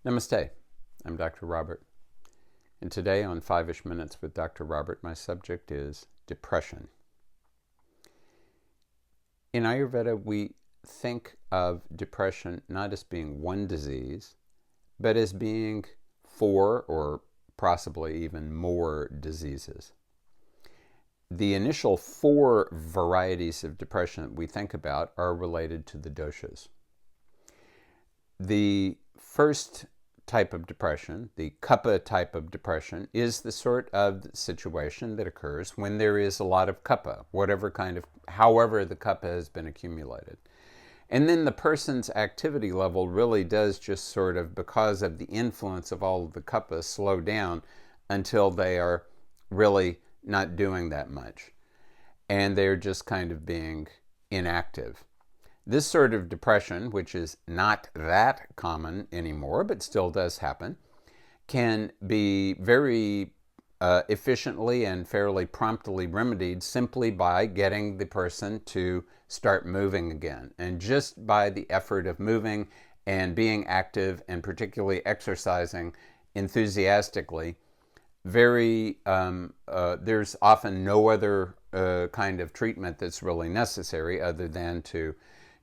Namaste, I'm Dr. Robert, and today on 5-ish Minutes with Dr. Robert, my subject is depression. In Ayurveda, we think of depression not as being one disease, but as being 4 or possibly even more diseases. The initial 4 varieties of depression that we think about are related to the doshas. The first type of depression, the kapha type of depression, is the sort of situation that occurs when there is a lot of kapha, however the kapha has been accumulated. And then the person's activity level really does just sort of, because of the influence of all of the kapha, slow down until they are really not doing that much. And they're just kind of being inactive. This sort of depression, which is not that common anymore, but still does happen, can be very efficiently and fairly promptly remedied simply by getting the person to start moving again. And just by the effort of moving and being active, and particularly exercising enthusiastically, there's often no other kind of treatment that's really necessary other than to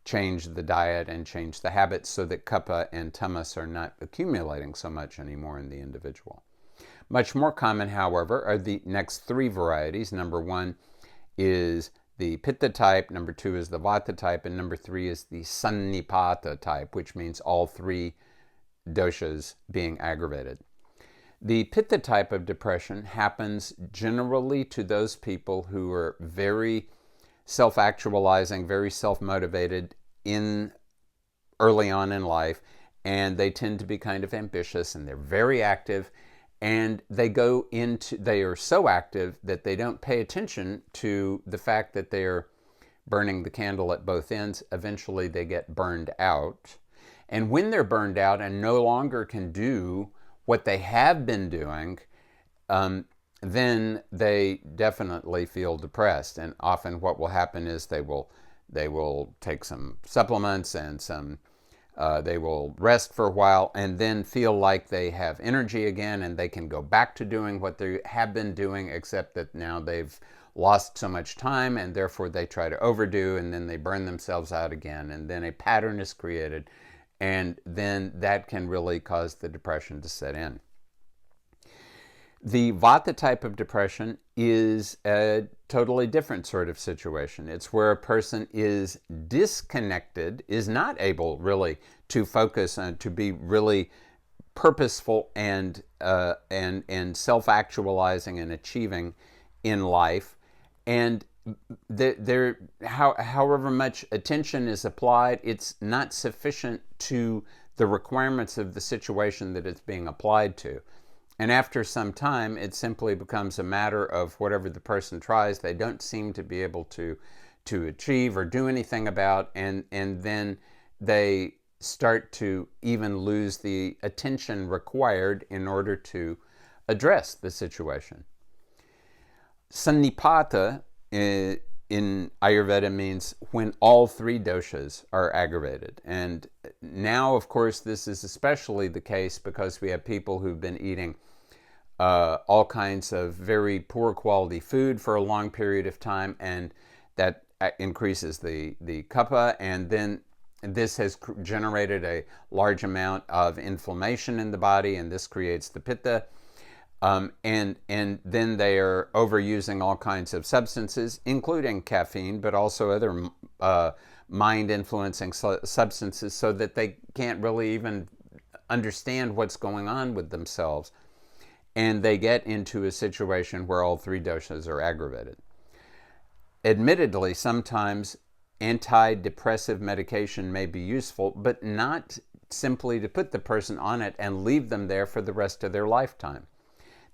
change the diet and change the habits so that kapha and tamas are not accumulating so much anymore in the individual. Much more common, however, are the next 3 varieties. Number 1 is the pitta type, number 2 is the vata type, and number 3 is the sannipata type, which means all 3 doshas being aggravated. The pitta type of depression happens generally to those people who are very self-actualizing, very self-motivated early on in life, and they tend to be kind of ambitious, and they're very active, and they are so active that they don't pay attention to the fact that they're burning the candle at both ends. Eventually they get burned out, and when they're burned out and no longer can do what they have been doing, then they definitely feel depressed. And often what will happen is they will take some supplements and they will rest for a while and then feel like they have energy again and they can go back to doing what they have been doing, except that now they've lost so much time and therefore they try to overdo, and then they burn themselves out again, and then a pattern is created, and then that can really cause the depression to set in. The vata type of depression is a totally different sort of situation. It's where a person is disconnected, is not able really to focus and to be really purposeful and self-actualizing and achieving in life. And however much attention is applied, it's not sufficient to the requirements of the situation that it's being applied to. And after some time, it simply becomes a matter of whatever the person tries, they don't seem to be able to achieve or do anything about, and then they start to even lose the attention required in order to address the situation. Sannipata in Ayurveda means when all 3 doshas are aggravated. And now, of course, this is especially the case because we have people who've been eating all kinds of very poor quality food for a long period of time, and that increases the kapha, and then this has generated a large amount of inflammation in the body, and this creates the pitta. And then they are overusing all kinds of substances, including caffeine, but also other mind-influencing substances, so that they can't really even understand what's going on with themselves. And they get into a situation where all 3 doshas are aggravated. Admittedly, sometimes antidepressive medication may be useful, but not simply to put the person on it and leave them there for the rest of their lifetime.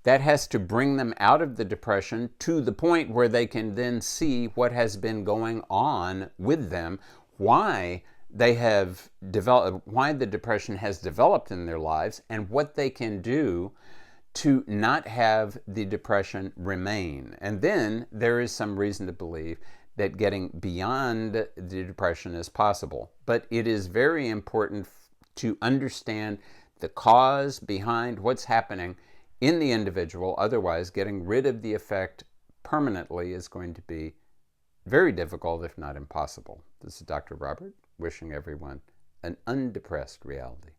That has to bring them out of the depression to the point where they can then see what has been going on with them, why the depression has developed in their lives, and what they can do to not have the depression remain. And then there is some reason to believe that getting beyond the depression is possible. But it is very important to understand the cause behind what's happening in the individual. Otherwise, getting rid of the effect permanently is going to be very difficult, if not impossible. This is Dr. Robert, wishing everyone an undepressed reality.